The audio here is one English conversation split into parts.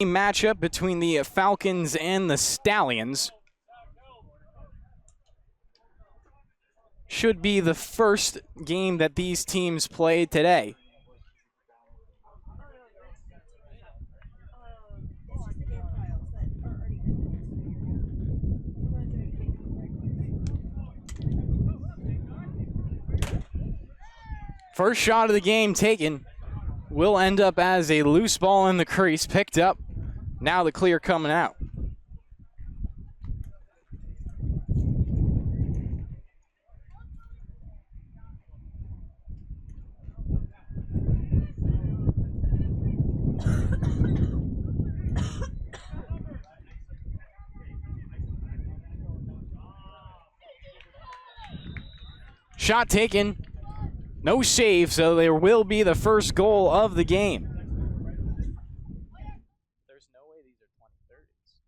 matchup between the Falcons and the Stallions. Should be the first game that these teams play today. First shot of the game taken will end up as a loose ball in the crease, picked up. Now the clear coming out. Shot taken. No save, so there will be the first goal of the game. There's no way these are 20-30s.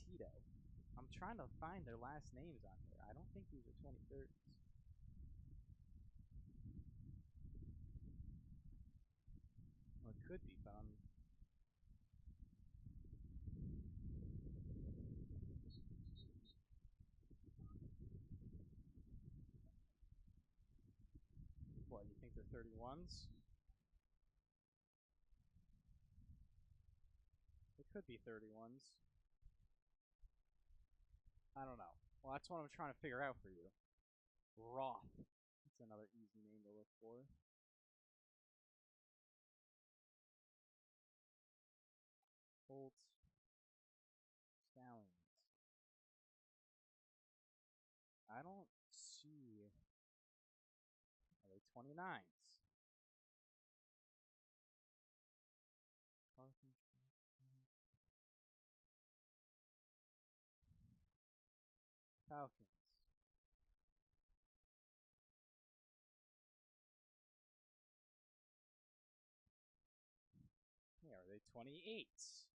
Petito. I'm trying to find their last names on here. I don't think these are 20-30s. Well, it could be, but I'm... What, you think they're 31s? It could be 31s. I don't know. Well, that's what I'm trying to figure out for you. Roth. That's another easy name to look for. Colts. Stallions. I don't see... Are they 29s? Falcons. Yeah, are they 28s?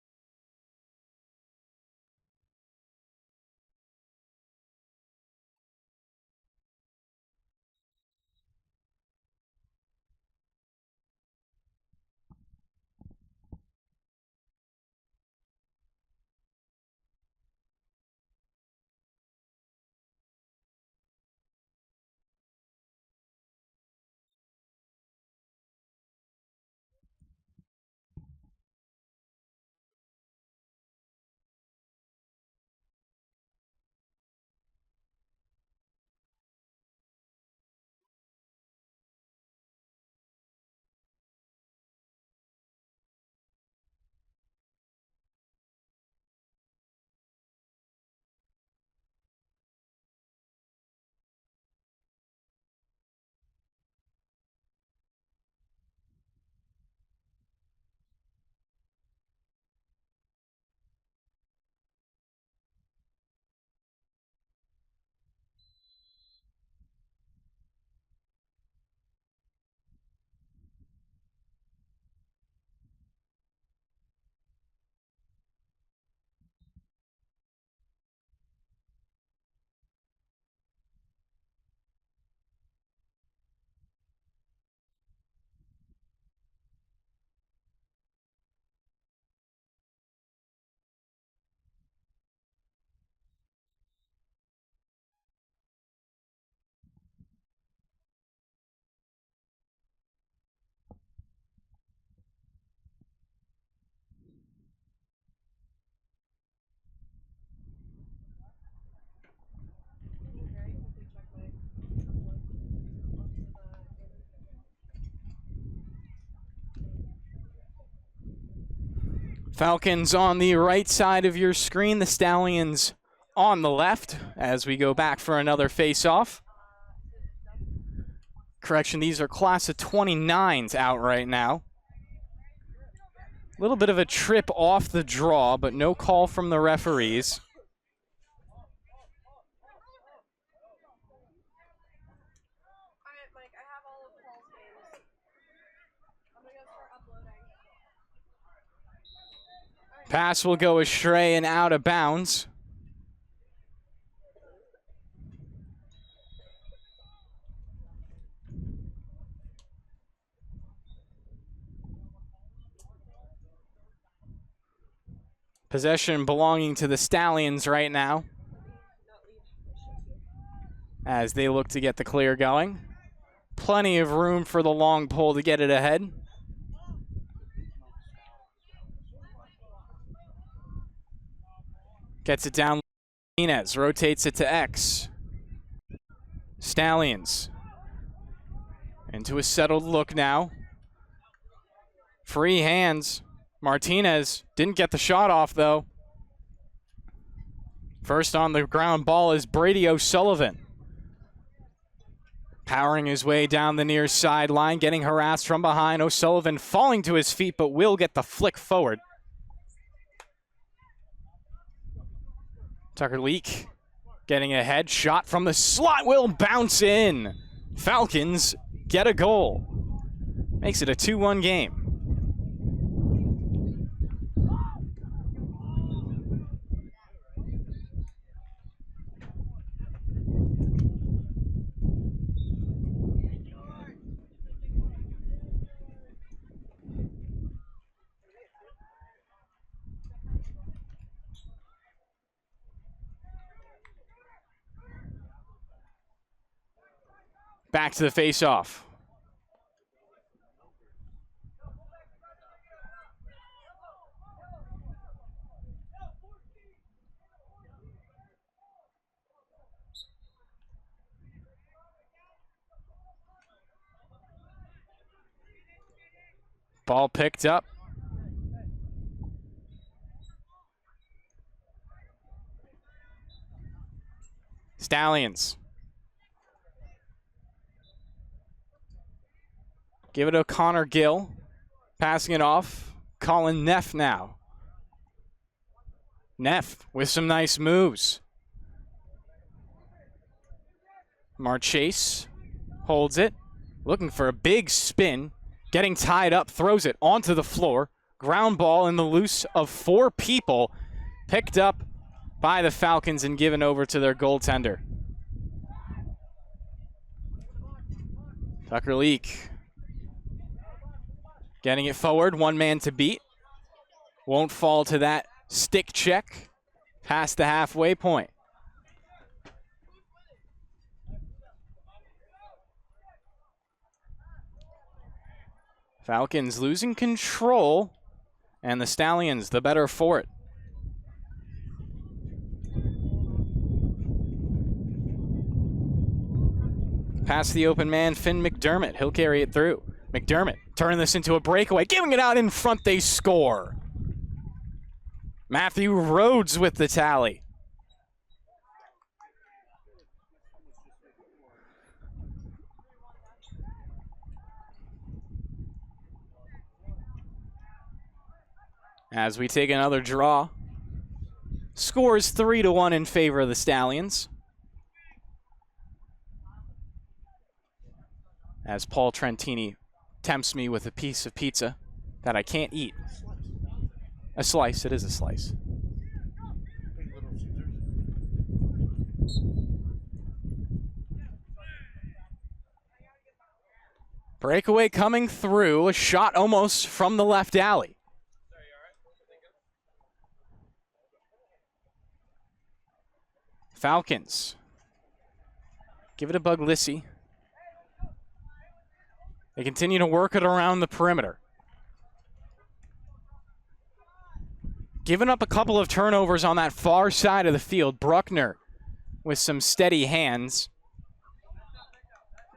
Falcons on the right side of your screen, the Stallions on the left as we go back for another face-off. Correction, these are class of 29s out right now. A little bit of a trip off the draw, but no call from the referees. Pass will go astray and out of bounds. Possession belonging to the Stallions right now, as they look to get the clear going. Plenty of room for the long pole to get it ahead. Gets it down. Martinez rotates it to X. Stallions into a settled look now. Free hands. Martinez didn't get the shot off, though. First on the ground ball is Brady O'Sullivan. Powering his way down the near sideline, getting harassed from behind. O'Sullivan falling to his feet, but will get the flick forward. Tucker Leak getting ahead. Shot from the slot will bounce in. Falcons get a goal. Makes it a 2-1 game. Back to the face-off. Ball picked up. Stallions. Give it to Connor Gill. Passing it off. Colin Neff now. Neff with some nice moves. Marchese holds it. Looking for a big spin. Getting tied up. Throws it onto the floor. Ground ball in the loose of 4 people. Picked up by the Falcons and given over to their goaltender. Tucker Leak. Getting it forward, 1 man to beat. Won't fall to that stick check. Past the halfway point. Falcons losing control, and the Stallions the better for it. Past the open man, Finn McDermott. He'll carry it through. McDermott turning this into a breakaway, giving it out in front, they score. Matthew Rhodes with the tally. As we take another draw. Score is 3-1 in favor of the Stallions. As Paul Trentini tempts me with a piece of pizza that I can't eat. A slice, it is a slice. Breakaway coming through, a shot almost from the left alley. Falcons. Give it to Buglisi. They continue to work it around the perimeter. Giving up a couple of turnovers on that far side of the field. Bruckner with some steady hands.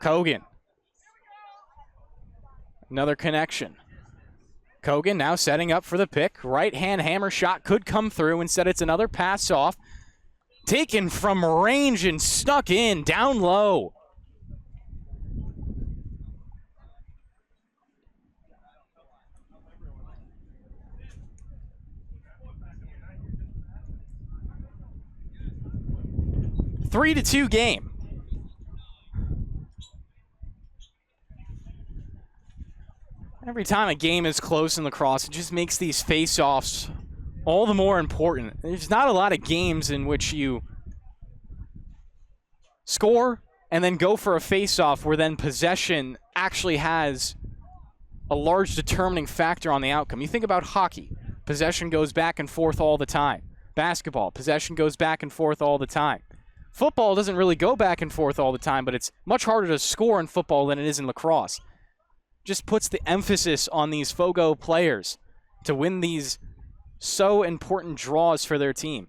Kogan. Another connection. Kogan now setting up for the pick. Right-hand hammer shot could come through. Instead, it's another pass off. Taken from range and snuck in down low. A 3-2 game. Every time a game is close in lacrosse, it just makes these face-offs all the more important. There's not a lot of games in which you score and then go for a face-off where then possession actually has a large determining factor on the outcome. You think about hockey. Possession goes back and forth all the time. Basketball, possession goes back and forth all the time. Football doesn't really go back and forth all the time, but it's much harder to score in football than it is in lacrosse. Just puts the emphasis on these Fogo players to win these so important draws for their team.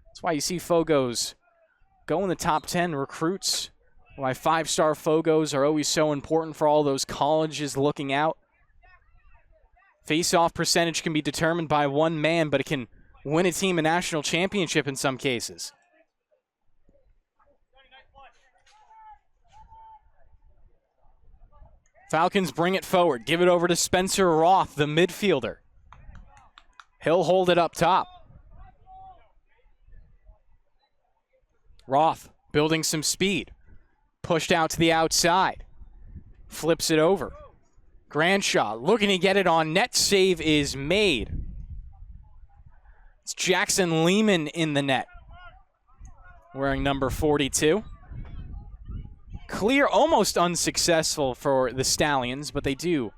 That's why you see Fogos go in the top 10 recruits, why 5-star Fogos are always so important for all those colleges looking out. Face-off percentage can be determined by one man, but it can win a team a national championship in some cases. Falcons bring it forward. Give it over to Spencer Roth, the midfielder. He'll hold it up top. Roth building some speed. Pushed out to the outside. Flips it over. Granshaw looking to get it on net. Save is made. It's Jackson Lehman in the net, wearing number 42. Clear, almost unsuccessful for the Stallions, but they do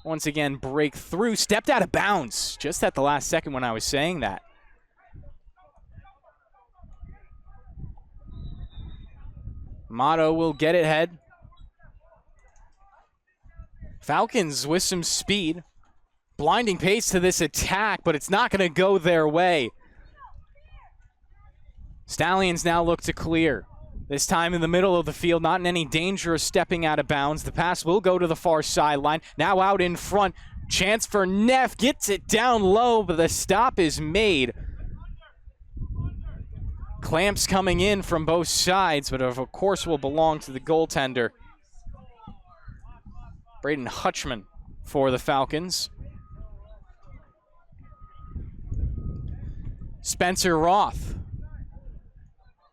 once again break through. Stepped out of bounds just at the last second when I was saying that. Amato will get it head. Falcons with some speed. Blinding pace to this attack, but it's not going to go their way. Stallions now look to clear. This time in the middle of the field, not in any danger of stepping out of bounds. The pass will go to the far sideline. Now out in front. Chance for Neff. Gets it down low, but the stop is made. Clamps coming in from both sides, but of course will belong to the goaltender. Braden Hutchman for the Falcons. Spencer Roth.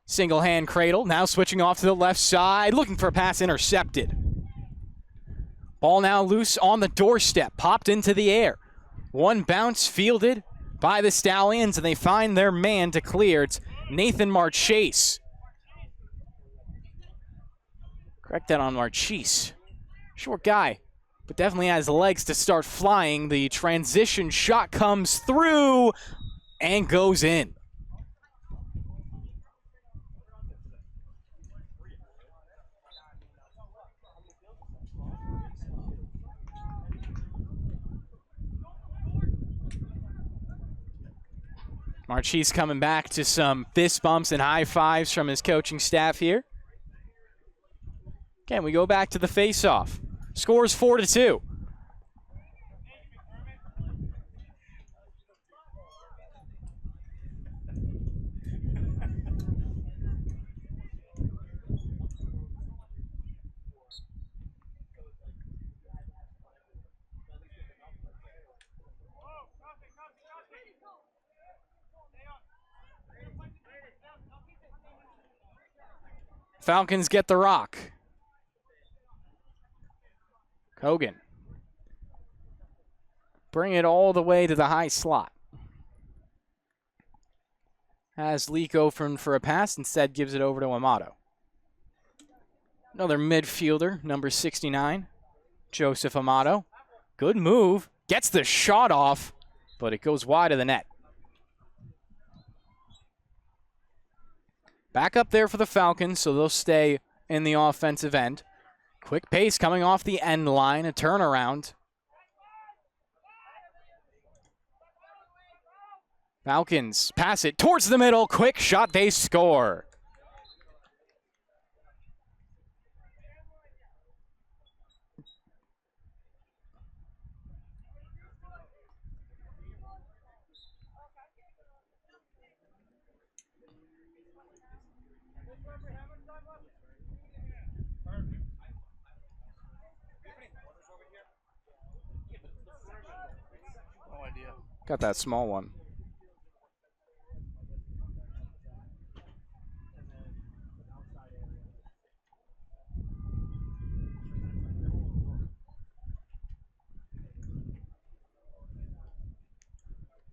Single hand cradle, now switching off to the left side, looking for a pass intercepted. Ball now loose on the doorstep, popped into the air. One bounce fielded by the Stallions, and they find their man to clear. It's Nathan Marchese. Correct that on Marchese. Short guy, but definitely has legs to start flying. The transition shot comes through and goes in. Marchese coming back to some fist bumps and high fives from his coaching staff here. Again, we go back to the face-off. Scores 4-2. Falcons get the rock. Kogan. Bring it all the way to the high slot. Has Leak open for a pass, instead gives it over to Amato. Another midfielder, number 69, Joseph Amato. Good move. Gets the shot off, but it goes wide of the net. Back up there for the Falcons, so they'll stay in the offensive end. Quick pace coming off the end line, a turnaround. Falcons pass it towards the middle, quick shot, they score. Got that small one.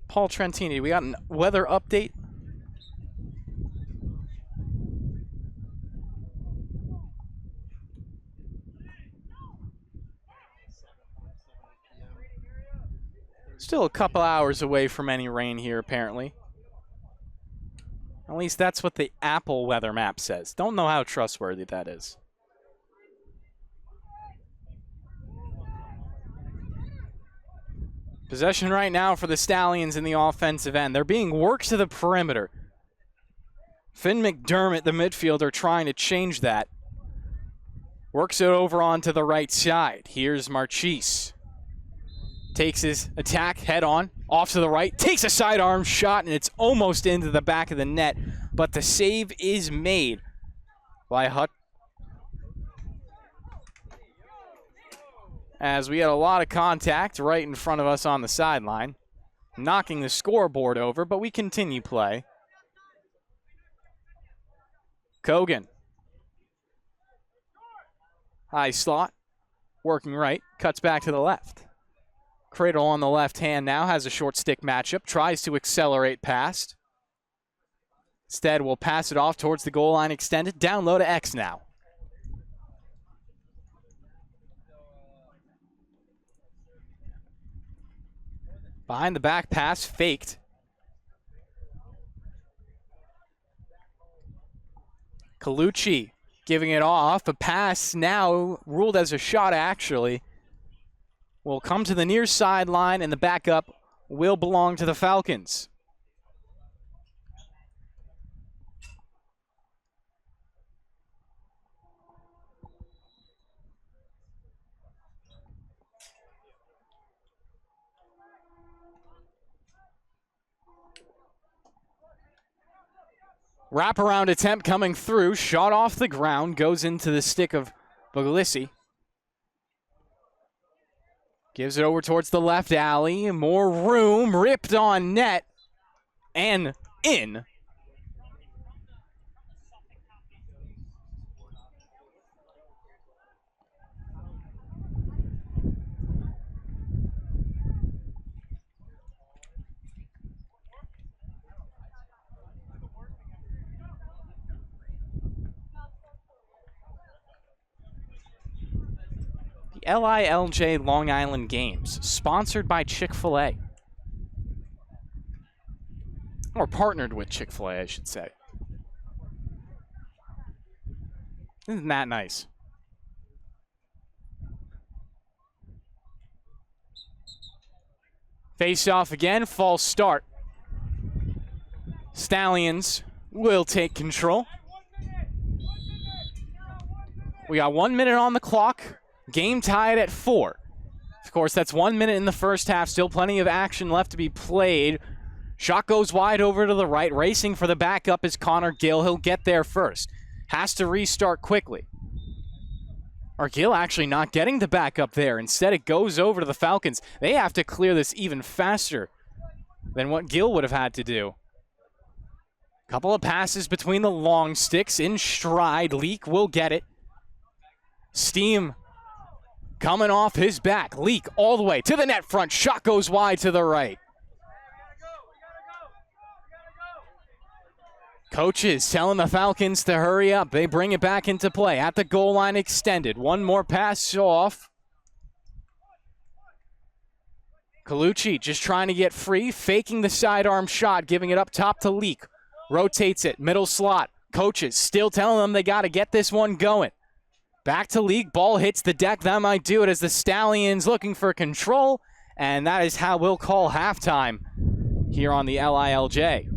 Paul Trentini, we got a weather update. Still a couple hours away from any rain here, apparently. At least that's what the Apple weather map says. Don't know how trustworthy that is. Possession right now for the Stallions in the offensive end. They're being worked to the perimeter. Finn McDermott, the midfielder, trying to change that. Works it over onto the right side. Here's Marchese. Takes his attack head on, off to the right, takes a sidearm shot, and it's almost into the back of the net, but the save is made by Hutt. As we had a lot of contact right in front of us on the sideline, knocking the scoreboard over, but we continue play. Kogan. High slot, working right, cuts back to the left. Cradle on the left hand now, has a short stick matchup, tries to accelerate past. Instead, will pass it off towards the goal line extended. Down low to X now. Behind the back pass, faked. Colucci giving it off. A pass now ruled as a shot, actually. Will come to the near sideline, and the backup will belong to the Falcons. Wraparound attempt coming through, shot off the ground, goes into the stick of Buglisi. Gives it over towards the left alley. More room. Ripped on net. And in. LILJ Long Island Games, sponsored by Chick-fil-A. Or partnered with Chick-fil-A, I should say. Isn't that nice? Face off again, false start. Stallions will take control. We got 1 minute on the clock. Game tied at 4. Of course, that's 1 minute in the first half. Still plenty of action left to be played. Shot goes wide over to the right. Racing for the backup is Connor Gill. He'll get there first. Has to restart quickly. Or Gill actually not getting the backup there. Instead, it goes over to the Falcons. They have to clear this even faster than what Gill would have had to do. Couple of passes between the long sticks. In stride. Leak will get it. Steam coming off his back. Leak all the way to the net front. Shot goes wide to the right. Coaches telling the Falcons to hurry up. They bring it back into play. At the goal line extended. One more pass off. Colucci just trying to get free. Faking the sidearm shot. Giving it up top to Leak. Rotates it. Middle slot. Coaches still telling them they got to get this one going. Back to League. Ball hits the deck. That might do it as the Stallions looking for control. And that is how we'll call halftime here on the LILJ.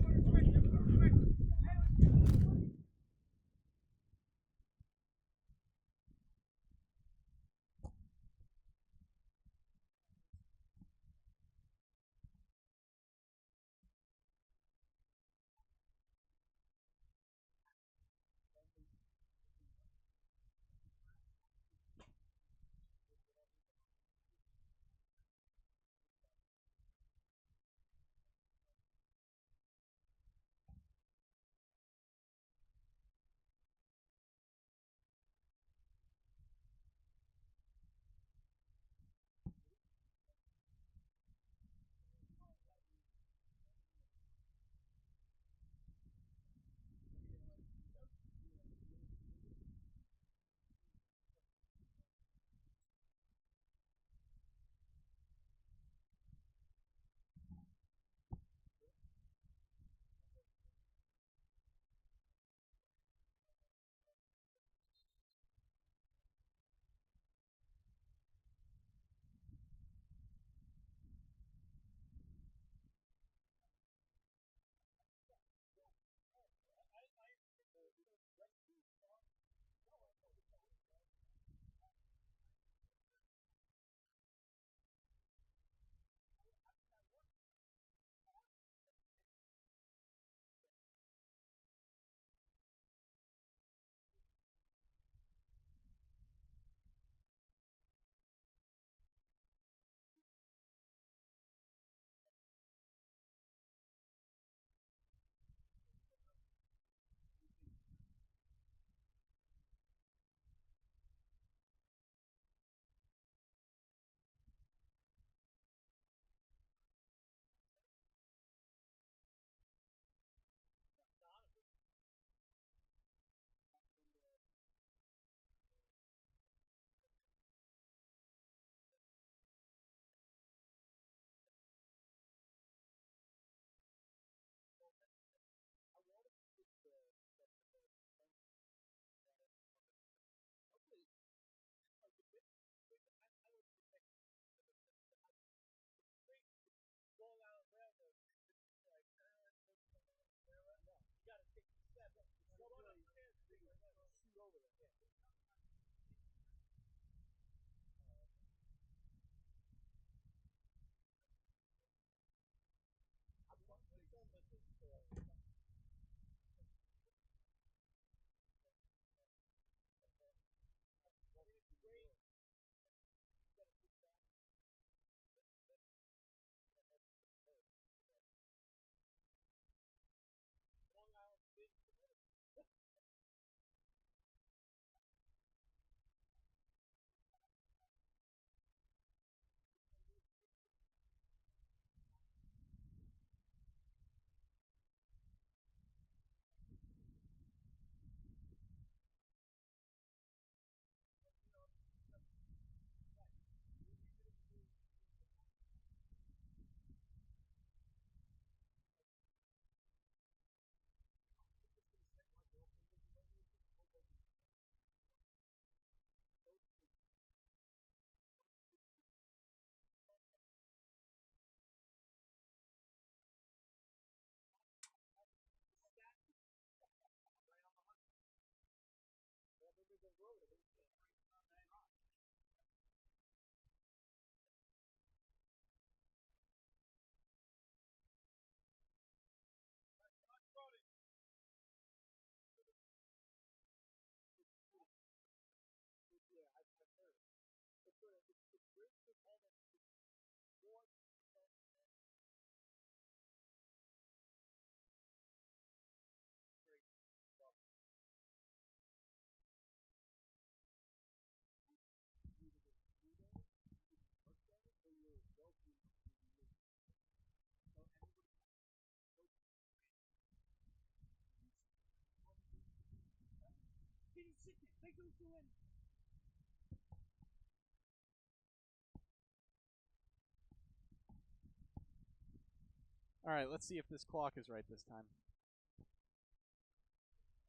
All right, let's see if this clock is right this time.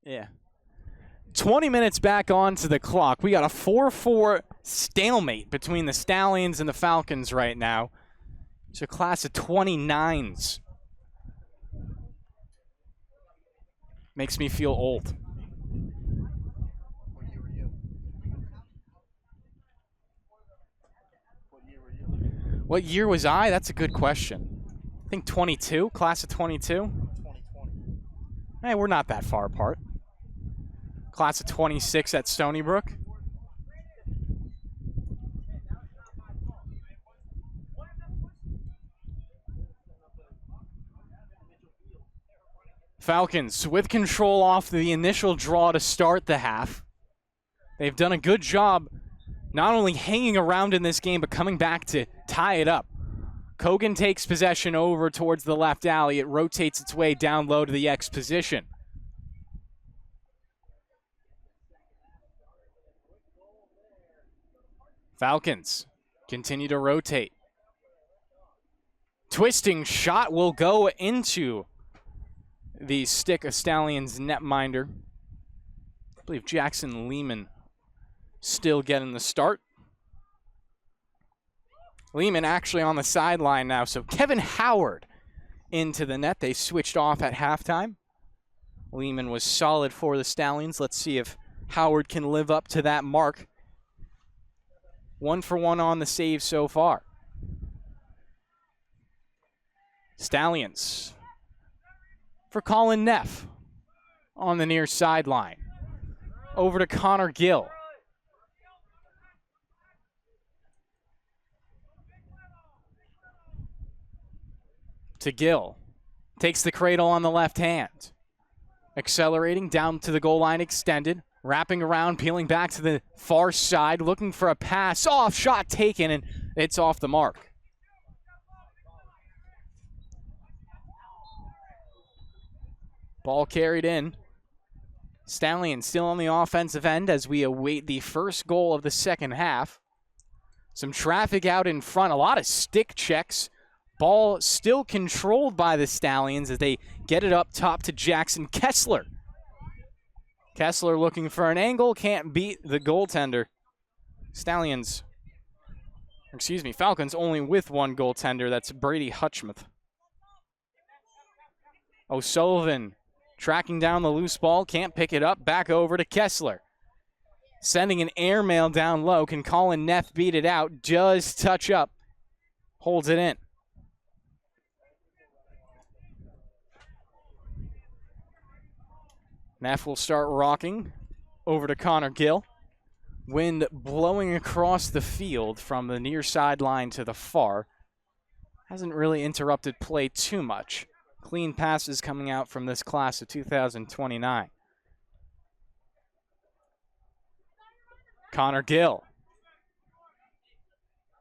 Yeah. 20 minutes back onto the clock. We got a 4-4 stalemate between the Stallions and the Falcons right now. It's a class of 29s. Makes me feel old. What year was I? That's a good question. I think 22, class of 22. 2020. Hey, we're not that far apart. Class of 26 at Stony Brook. Falcons with control off the initial draw to start the half. They've done a good job not only hanging around in this game, but coming back to tie it up. Kogan takes possession over towards the left alley. It rotates its way down low to the X position. Falcons continue to rotate. Twisting shot will go into the stick of Stallions netminder. I believe Jackson Lehman still getting the start. Lehman actually on the sideline now, so Kevin Howard into the net. They switched off at halftime. Lehman was solid for the Stallions. Let's see if Howard can live up to that mark. 1 for 1 on the save so far. Stallions for Colin Neff on the near sideline. Over to Connor Gill. To Gill. Takes the cradle on the left hand. Accelerating down to the goal line extended. Wrapping around, peeling back to the far side, looking for a pass. Off, shot taken, and it's off the mark. Ball carried in. Stallions still on the offensive end as we await the first goal of the second half. Some traffic out in front, a lot of stick checks. Ball still controlled by the Stallions as they get it up top to Jackson Kessler. Kessler looking for an angle, can't beat the goaltender. Falcons only with one goaltender, that's Brady Hutchmuth. O'Sullivan tracking down the loose ball, can't pick it up, back over to Kessler. Sending an airmail down low, can Colin Neff beat it out, does touch up, holds it in. Neff will start rocking over to Connor Gill. Wind blowing across the field from the near sideline to the far. Hasn't really interrupted play too much. Clean passes coming out from this class of 2029. Connor Gill.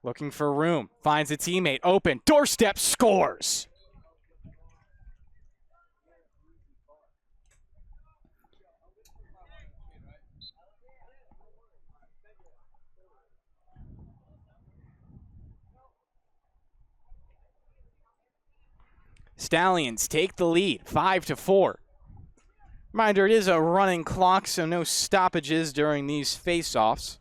Looking for room. Finds a teammate. Open. Doorstep scores. Stallions take the lead, 5-4. Reminder, it is a running clock, so no stoppages during these face-offs.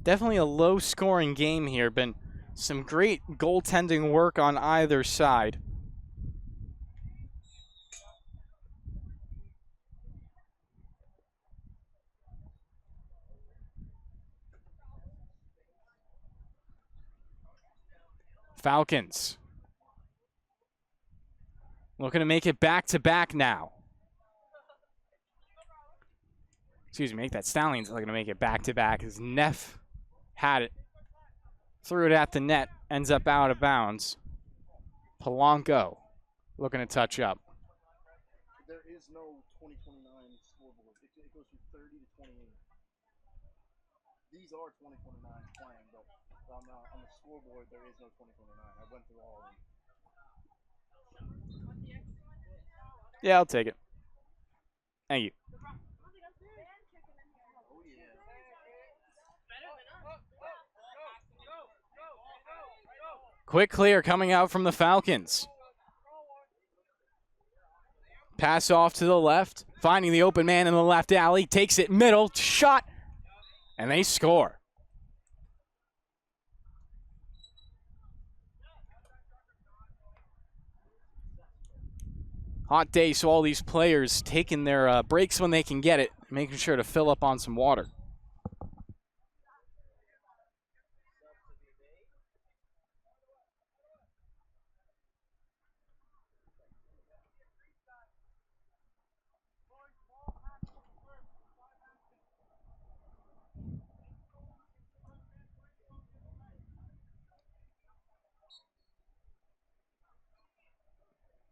Definitely a low-scoring game here. Been some great goaltending work on either side. Falcons looking to make it back-to-back now. Make that Stallions looking to make it back-to-back as Neff had it. Threw it at the net, ends up out of bounds. Polanco looking to touch up. There is no 2029 scoreboard. It goes from 30 to 28. These are 2029 playing, but on the scoreboard there is no 2029. I went through all of them. Yeah, I'll take it. Thank you. Quick clear coming out from the Falcons. Pass off to the left, finding the open man in the left alley, takes it middle, shot, and they score. Hot day, so all these players taking their breaks when they can get it, making sure to fill up on some water.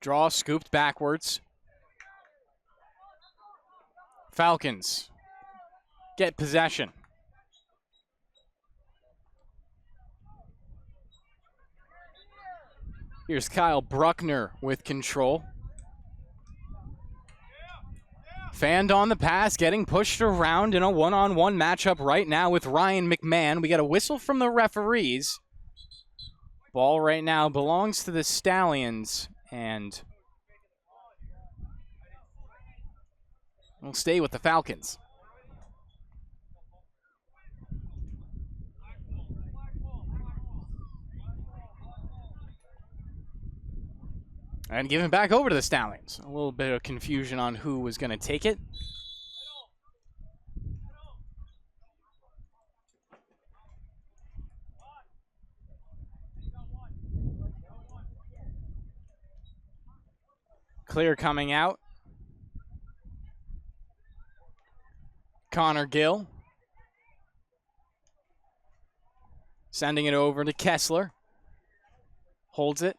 Draw scooped backwards. Falcons get possession. Here's Kyle Bruckner with control. Fanned on the pass, getting pushed around in a one-on-one matchup right now with Ryan McMahon. We got a whistle from the referees. Ball right now belongs to the Stallions, and we'll stay with the Falcons. And give it back over to the Stallions. A little bit of confusion on who was going to take it. Clear coming out. Connor Gill. Sending it over to Kessler. Holds it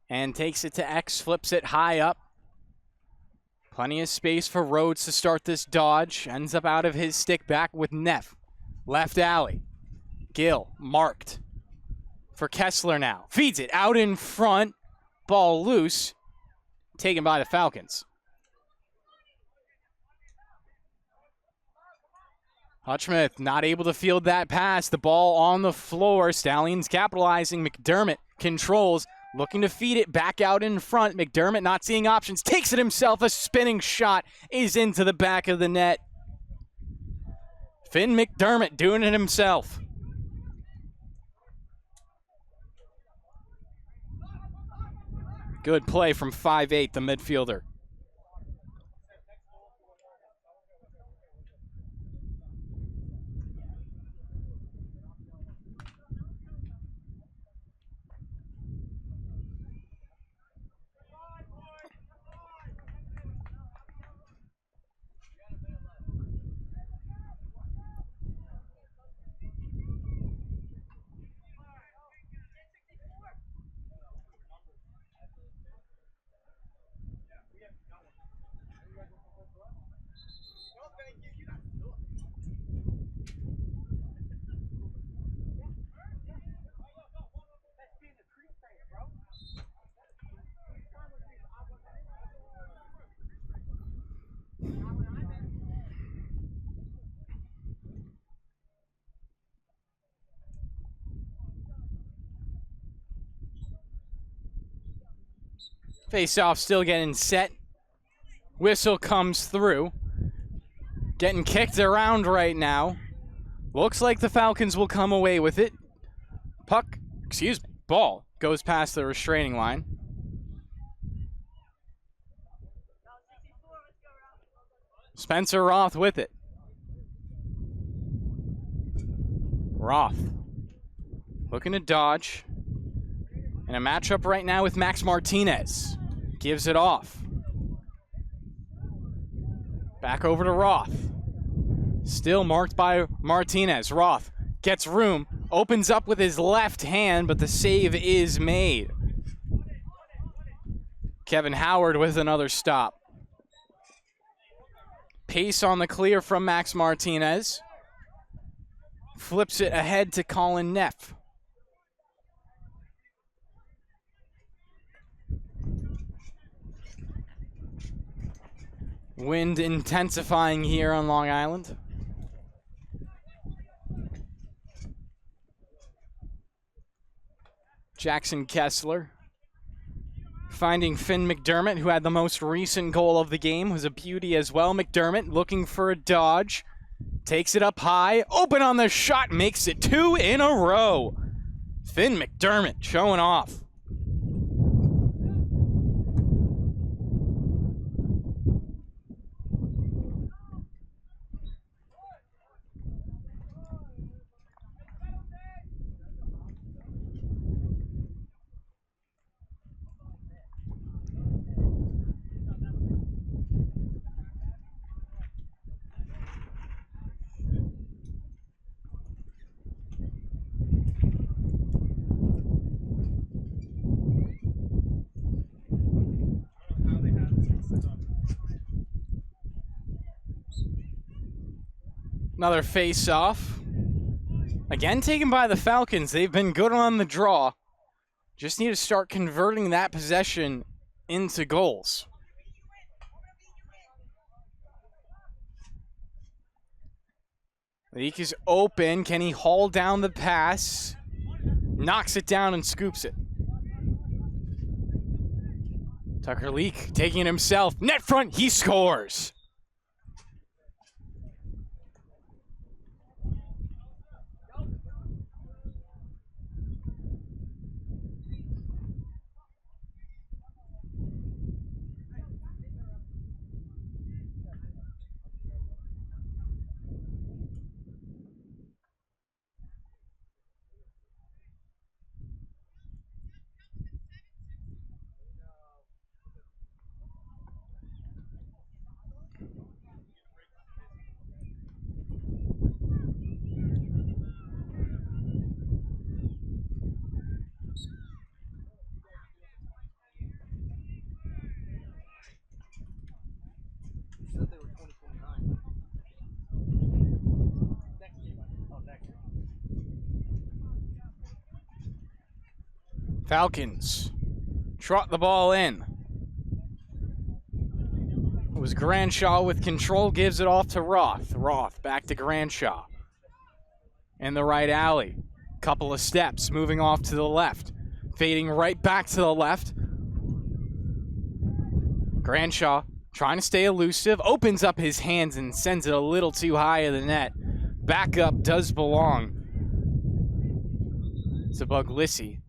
and takes it to X, flips it high up. Plenty of space for Rhodes to start this dodge. Ends up out of his stick, back with Neff. Left alley. Gill marked for Kessler now. Feeds it out in front. Ball loose. Taken by the Falcons. Hutchmuth not able to field that pass. The ball on the floor. Stallions capitalizing. McDermott controls. Looking to feed it back out in front. McDermott not seeing options. Takes it himself. A spinning shot is into the back of the net. Finn McDermott doing it himself. Good play from 5'8", the midfielder. Face-off still getting set. Whistle comes through. Getting kicked around right now. Looks like the Falcons will come away with it. Ball goes past the restraining line. Spencer Roth with it. Roth looking to dodge. In a matchup right now with Max Martinez. Gives it off. Back over to Roth. Still marked by Martinez. Roth gets room. Opens up with his left hand, but the save is made. Kevin Howard with another stop. Pace on the clear from Max Martinez. Flips it ahead to Colin Neff. Wind intensifying here on Long Island. Jackson Kessler finding Finn McDermott, who had the most recent goal of the game, was a beauty as well. McDermott looking for a dodge. Takes it up high. Open on the shot. Makes it 2 in a row. Finn McDermott showing off. Another face-off. Again taken by the Falcons. They've been good on the draw. Just need to start converting that possession into goals. Leak is open. Can he haul down the pass? Knocks it down and scoops it. Tucker Leak taking it himself. Net front, he scores. Falcons trot the ball in. It was Granshaw with control, gives it off to Roth. Roth back to Granshaw. In the right alley. Couple of steps, moving off to the left. Fading right back to the left. Granshaw trying to stay elusive, opens up his hands and sends it a little too high of the net. Backup does belong to Buglisi.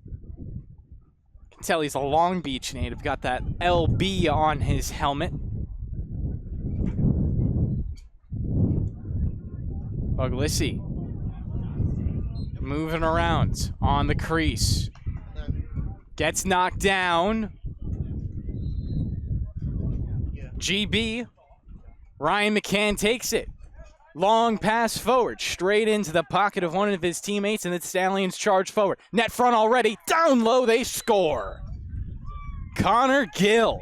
Tell he's a Long Beach native, got that LB on his helmet. Buglisi moving around on the crease. Gets knocked down. GB. Ryan McCann takes it. Long pass forward, straight into the pocket of one of his teammates, and the Stallions charge forward. Net front already, down low, they score. Connor Gill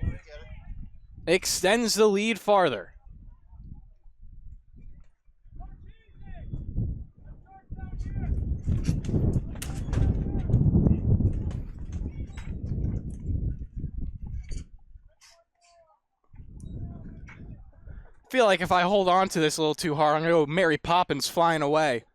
extends the lead farther. I feel like if I hold on to this a little too hard, I'm going to go Mary Poppins flying away.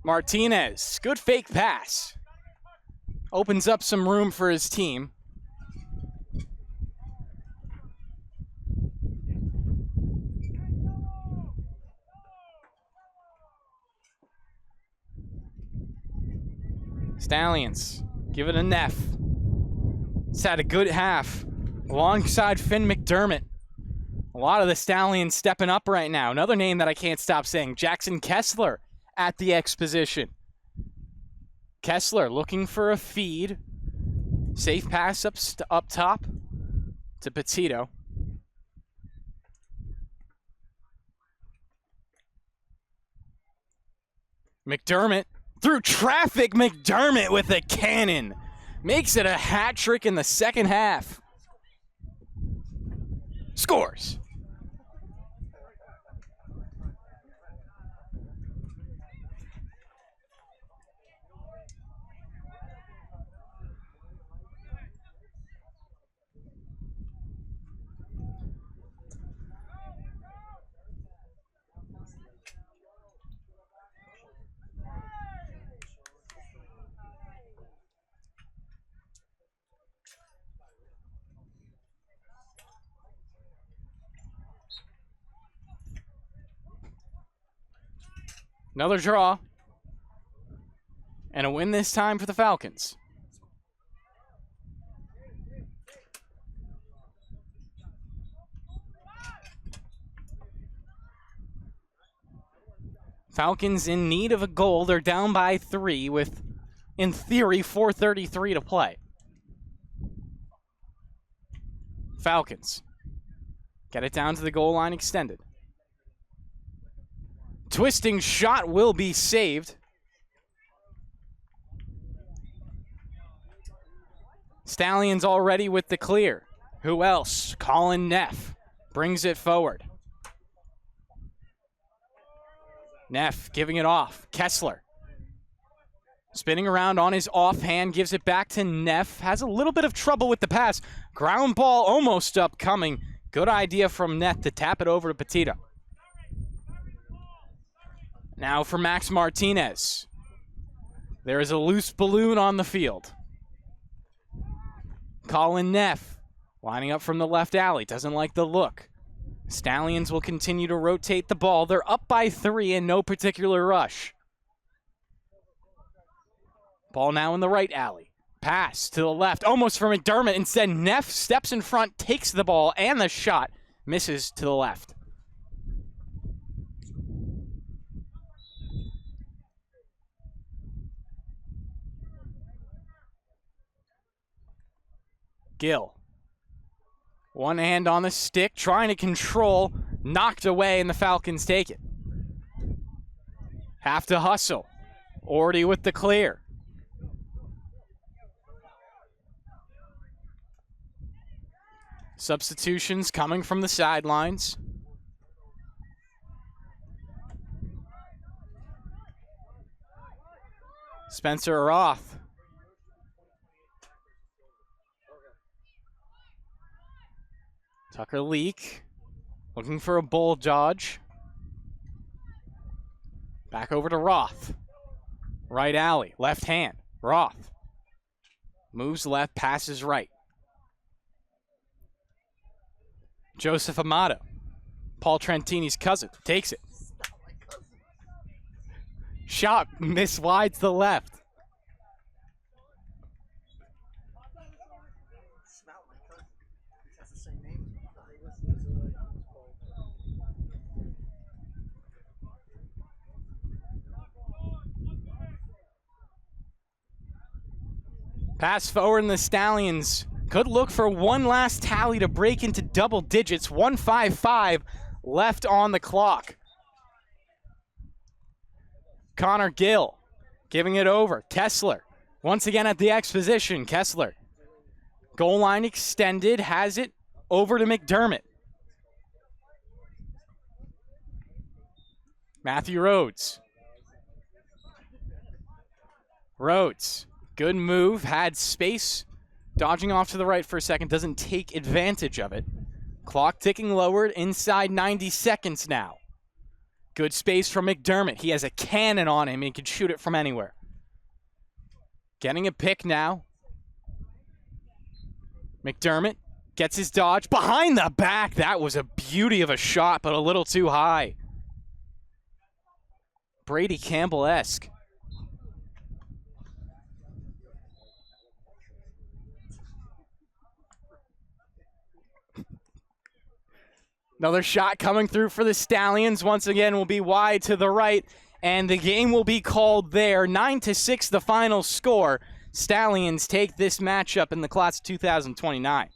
Martinez, good fake pass. Opens up some room for his team. Stallions, give it a Neff. It's had a good half alongside Finn McDermott. A lot of the Stallions stepping up right now. Another name that I can't stop saying, Jackson Kessler at the X position. Kessler looking for a feed. Safe pass up top to Petito. McDermott through traffic. McDermott with a cannon. Makes it a hat trick in the second half. Scores. Another draw. And a win this time for the Falcons. Falcons in need of a goal. They're down by 3 with, in theory, 4:33 to play. Falcons get it down to the goal line extended. Twisting shot will be saved. Stallions already with the clear. Who else? Colin Neff brings it forward. Neff giving it off. Kessler spinning around on his offhand, gives it back to Neff. Has a little bit of trouble with the pass. Ground ball almost upcoming. Good idea from Neff to tap it over to Petito. Now for Max Martinez. There is a loose balloon on the field. Colin Neff lining up from the left alley. Doesn't like the look. Stallions will continue to rotate the ball. They're up by 3 in no particular rush. Ball now in the right alley. Pass to the left, almost for McDermott. Instead, Neff steps in front, takes the ball and the shot. Misses to the left. Gill. One hand on the stick, trying to control. Knocked away, and the Falcons take it. Have to hustle. Already with the clear. Substitutions coming from the sidelines. Spencer Roth. Tucker Leak looking for a bull dodge. Back over to Roth. Right alley, left hand. Roth moves left, passes right. Joseph Amato, Paul Trentini's cousin, takes it. Shot miss wide to the left. Pass forward, and the Stallions could look for one last tally to break into double digits. 1:55 left on the clock. Connor Gill giving it over. Kessler once again at the X position. Kessler, goal line extended, has it over to McDermott. Matthew Rhodes. Rhodes. Good move, had space, dodging off to the right for a second, doesn't take advantage of it. Clock ticking lowered, inside 90 seconds now. Good space from McDermott. He has a cannon on him, he can shoot it from anywhere. Getting a pick now. McDermott gets his dodge behind the back. That was a beauty of a shot, but a little too high. Brady Campbell-esque. Another shot coming through for the Stallions. Once again, will be wide to the right, and the game will be called there. 9-6 the final score. Stallions take this matchup in the class of 2029.